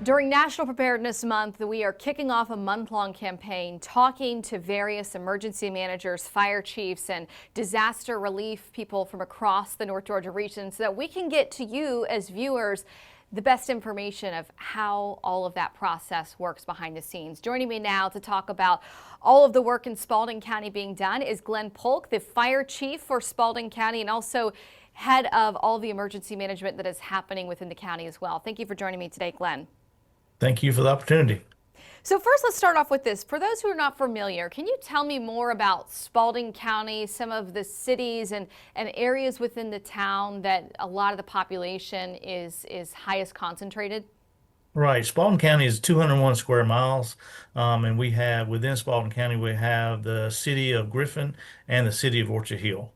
During National Preparedness Month, we are kicking off a month-long campaign talking to various emergency managers, fire chiefs, and disaster relief people from across the North Georgia region so that we can get to you as viewers the best information of how all of that process works behind the scenes. Joining me now to talk about all of the work in Spalding County being done is Polk, the fire chief for Spalding County and also head of all the emergency management that is happening within the county as well. Thank you for joining me today, Glenn. Thank you for the opportunity. So first, let's start off with this. For those who are not familiar, can you tell me more about Spalding County, some of the cities and areas within the town that a lot of the population is highest concentrated? Right. Spalding County is 201 square miles. And we have within Spalding County, we have the city of Griffin and the city of Orchard Hill.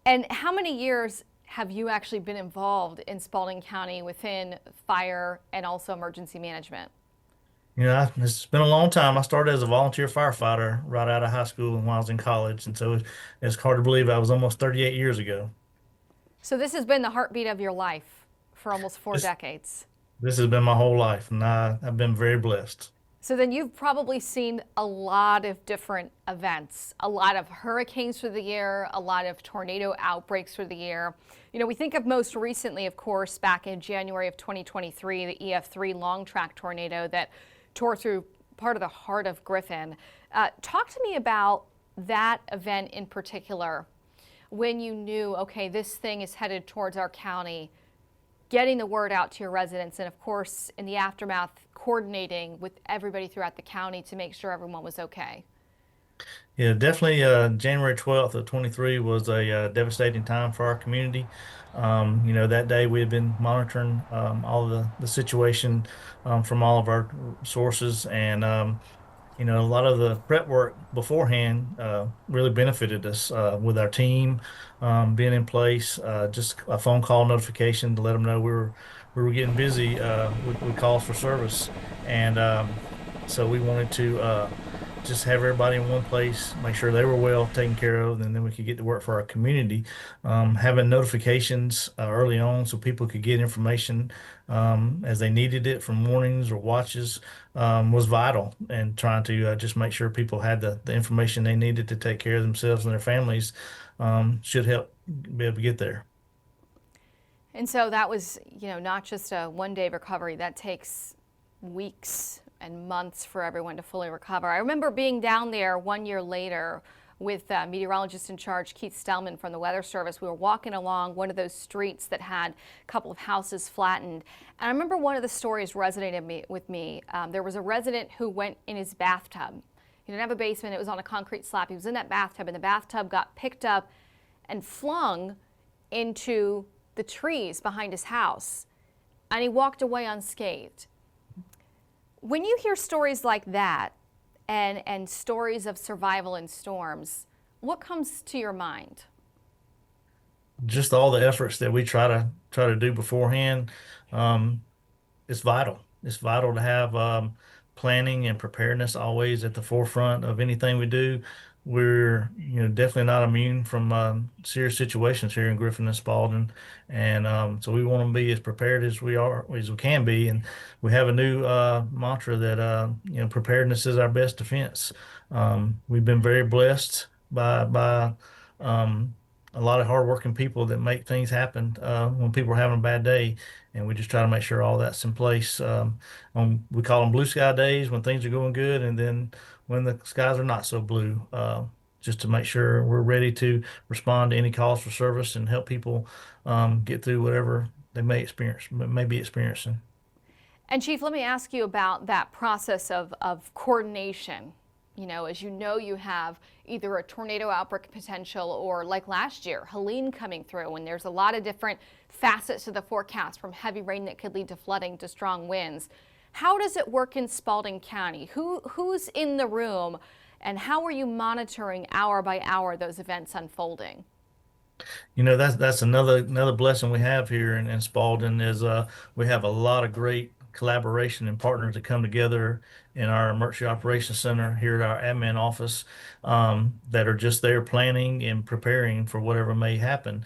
And how many years have you actually been involved in Spalding County within fire and also emergency management? It's been a long time. I started as a volunteer firefighter right out of high school and while I was in college. And so it's hard to believe I was almost 38 years ago. So this has been the heartbeat of your life for almost four This, decades. this has been my whole life, and I've been very blessed. So then you've probably seen a lot of different events, a lot of hurricanes through the year, a lot of tornado outbreaks through the year. You know, we think of most recently, of course, back in January of 2023, the EF3 long track tornado that tore through part of the heart of Griffin. Talk to me about that event in particular, when you knew, okay, this thing is headed towards our county, getting the word out to your residents, and of course, in the aftermath, coordinating with everybody throughout the county to make sure everyone was okay. Yeah, definitely. January 12th of 23 was a devastating time for our community. That day we had been monitoring all of the situation from all of our sources, and a lot of the prep work beforehand really benefited us with our team being in place. Just a phone call notification to let them know we were getting busy with calls for service, and so we wanted to just have everybody in one place, make sure they were well taken care of, and then we could get to work for our community. Having notifications early on so people could get information as they needed it from warnings or watches was vital, and trying to just make sure people had the information they needed to take care of themselves and their families should help be able to get there. And so that was, not just a one-day recovery. That takes weeks and months for everyone to fully recover. I remember being down there 1 year later with meteorologist in charge Keith Stellman from the Weather Service. We were walking along one of those streets that had a couple of houses flattened. And I remember one of the stories resonated with me. There was a resident who went in his bathtub. He didn't have a basement. It was on a concrete slab. He was in that bathtub, and the bathtub got picked up and flung into the trees behind his house. And he walked away unscathed. When you hear stories like that and stories of survival in storms, what comes to your mind? Just all the efforts that we try to do beforehand. Um, it's vital. It's vital to have planning and preparedness always at the forefront of anything we do. We're, definitely not immune from serious situations here in Griffin and Spalding, and so we want to be as prepared as we can be. And we have a new mantra that preparedness is our best defense. We've been very blessed by a lot of hardworking people that make things happen when people are having a bad day, and we just try to make sure all that's in place. We call them blue sky days when things are going good, and then when the skies are not so blue, just to make sure we're ready to respond to any calls for service and help people get through whatever they may be experiencing. And Chief, let me ask you about that process of coordination. As you have either a tornado outbreak potential or like last year, Helene coming through, and there's a lot of different facets to the forecast, from heavy rain that could lead to flooding to strong winds. How does it work in Spalding County? Who's in the room, and how are you monitoring hour by hour those events unfolding? That's another blessing we have here in Spalding is we have a lot of great collaboration and partners that come together in our emergency operations center here at our admin office that are just there planning and preparing for whatever may happen.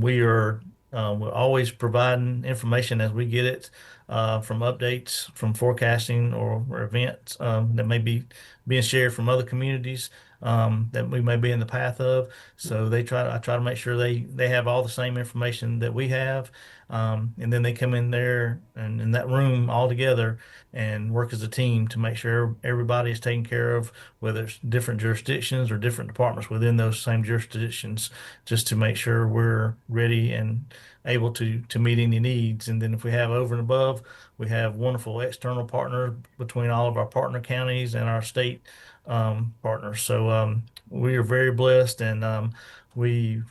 We are We're always providing information as we get it from updates, from forecasting or events that may be being shared from other communities that we may be in the path of. So I try to make sure they have all the same information that we have, and then they come in there and in that room all together and work as a team to make sure everybody is taken care of, whether it's different jurisdictions or different departments within those same jurisdictions, just to make sure we're ready and able to meet any needs. And then if we have over and above, we have wonderful external partners between all of our partner counties and our state partners. So we are very blessed, and we've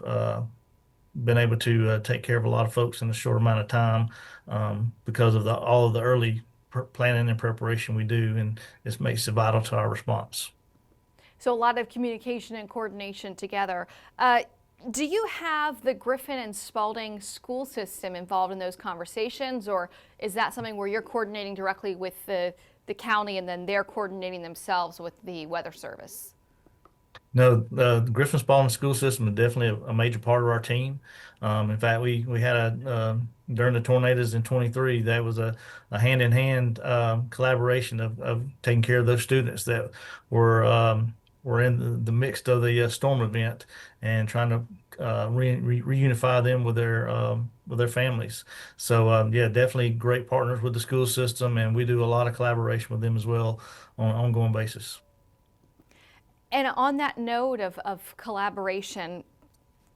been able to take care of a lot of folks in a short amount of time because of all of the early planning and preparation we do, and this makes it vital to our response. So a lot of communication and coordination together. Do you have the Griffin and Spalding school system involved in those conversations, or is that something where you're coordinating directly with the county and then they're coordinating themselves with the Weather Service? No, the Griffin Spalding school system is definitely a major part of our team. In fact, we had during the tornadoes in 23, that was a hand-in-hand collaboration of taking care of those students that were in the midst of the storm event and trying to reunify them with their families. So yeah, definitely great partners with the school system, and we do a lot of collaboration with them as well on an ongoing basis. And on that note of collaboration,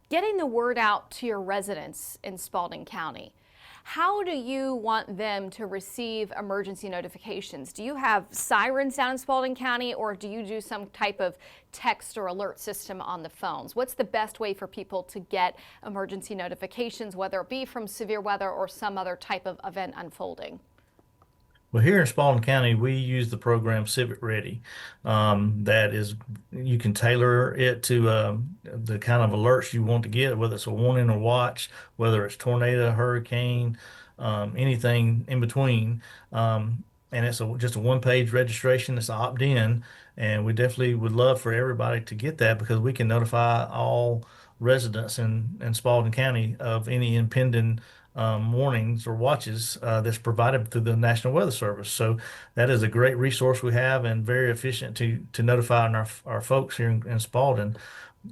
getting the word out to your residents in Spalding County, how do you want them to receive emergency notifications? Do you have sirens down in Spalding County, or do you do some type of text or alert system on the phones? What's the best way for people to get emergency notifications, whether it be from severe weather or some other type of event unfolding? Well, here in Spalding County, we use the program Civic Ready. That is, you can tailor it to the kind of alerts you want to get, whether it's a warning or watch, whether it's tornado, hurricane, anything in between. And it's just a one-page registration. It's opt-in, and we definitely would love for everybody to get that because we can notify all residents in Spalding County of any impending warnings or watches that's provided through the National Weather Service. So that is a great resource we have and very efficient to notify our folks here in Spalding.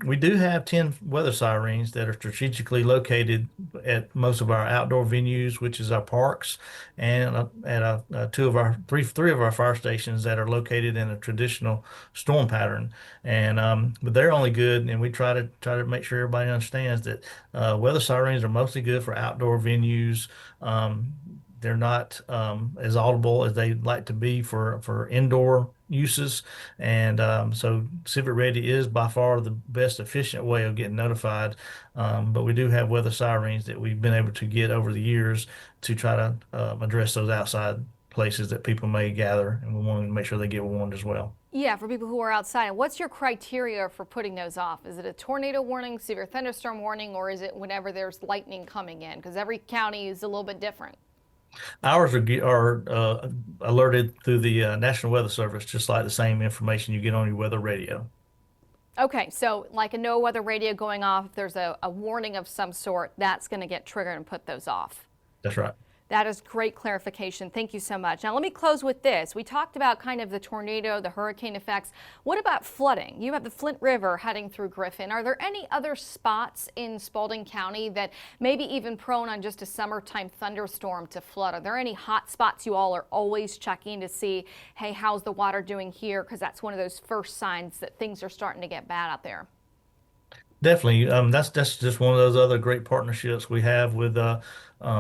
We do have 10 weather sirens that are strategically located at most of our outdoor venues, which is our parks, and at three of our fire stations that are located in a traditional storm pattern. And but they're only good, and we try to make sure everybody understands that weather sirens are mostly good for outdoor venues. They're not as audible as they'd like to be for indoor uses. And so Civic Ready is by far the best efficient way of getting notified. But we do have weather sirens that we've been able to get over the years to try to address those outside places that people may gather. And we want to make sure they get warned as well. Yeah, for people who are outside. And what's your criteria for putting those off? Is it a tornado warning, severe thunderstorm warning, or is it whenever there's lightning coming in? Because every county is a little bit different. Ours are alerted through the National Weather Service, just like the same information you get on your weather radio. Okay, so like a no weather radio going off, if there's a warning of some sort, that's going to get triggered and put those off. That's right. That is great clarification. Thank you so much. Now, let me close with this. We talked about kind of the tornado, the hurricane effects. What about flooding? You have the Flint River heading through Griffin. Are there any other spots in Spalding County that may be even prone on just a summertime thunderstorm to flood? Are there any hot spots you all are always checking to see, hey, how's the water doing here? Because that's one of those first signs that things are starting to get bad out there. Definitely. That's just one of those other great partnerships we have with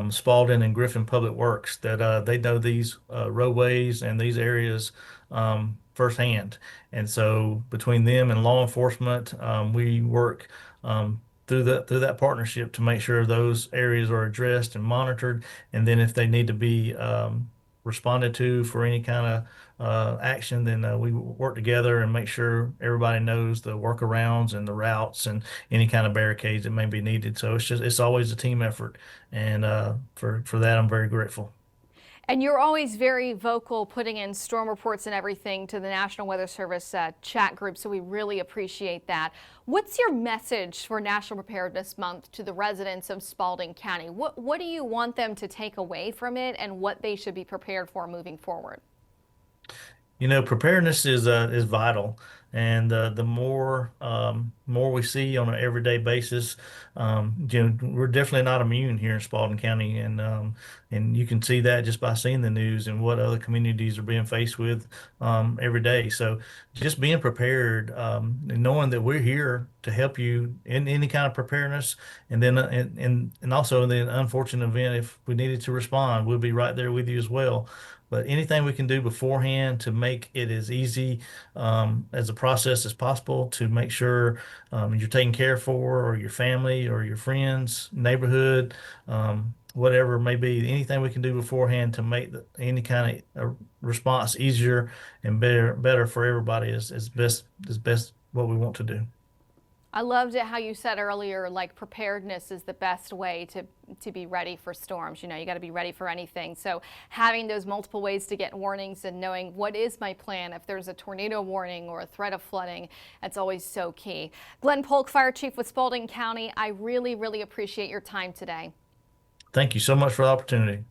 Spalding and Griffin Public Works that they know these roadways and these areas firsthand. And so between them and law enforcement, we work through that partnership to make sure those areas are addressed and monitored. And then if they need to be responded to for any kind of action, then we work together and make sure everybody knows the workarounds and the routes and any kind of barricades that may be needed. So it's always a team effort, and for that I'm very grateful. And you're always very vocal putting in storm reports and everything to the National Weather Service chat group, so we really appreciate that. What's your message for National Preparedness Month to the residents of Spalding County? What do you want them to take away from it and what they should be prepared for moving forward? Preparedness is vital, and the more we see on an everyday basis, we're definitely not immune here in Spalding County, and you can see that just by seeing the news and what other communities are being faced with every day. So just being prepared, and knowing that we're here to help you in any kind of preparedness, and then and also in the unfortunate event if we needed to respond, we'll be right there with you as well. But anything we can do beforehand to make it as easy as a process as possible to make sure you're taken care for, or your family, or your friends, neighborhood, whatever it may be, anything we can do beforehand to make any kind of response easier and better for everybody is best what we want to do. I loved it how you said earlier, like preparedness is the best way to be ready for storms. You got to be ready for anything. So having those multiple ways to get warnings and knowing what is my plan if there's a tornado warning or a threat of flooding, that's always so key. Glenn Polk, Fire Chief with Spalding County, I really, really appreciate your time today. Thank you so much for the opportunity.